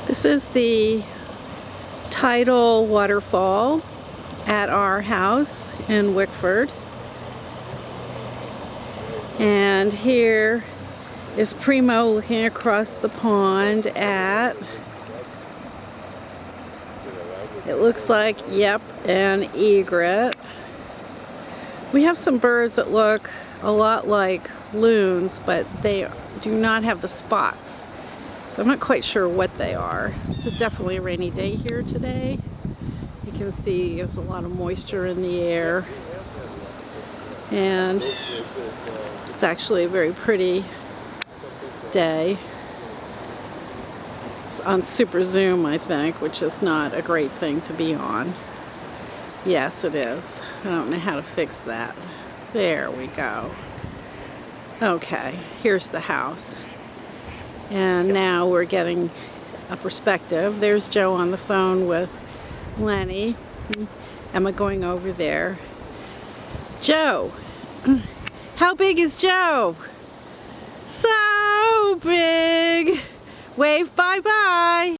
This is the Tidal Waterfall at our house in Wickford. And here is Primo looking across the pond at, it looks like, yep, an egret. We have some birds that look a lot like loons, but they do not have the spots. So I'm not quite sure what they are. It's definitely a rainy day here today. You can see there's a lot of moisture in the air. And it's actually a very pretty day. It's on super zoom, I think, which is not a great thing to be on. Yes, it is. I don't know how to fix that. There we go. Okay, here's the house. And now we're getting a perspective. There's Joe on the phone with Lenny. Emma going over there. Joe! How big is Joe? So big! Wave bye-bye!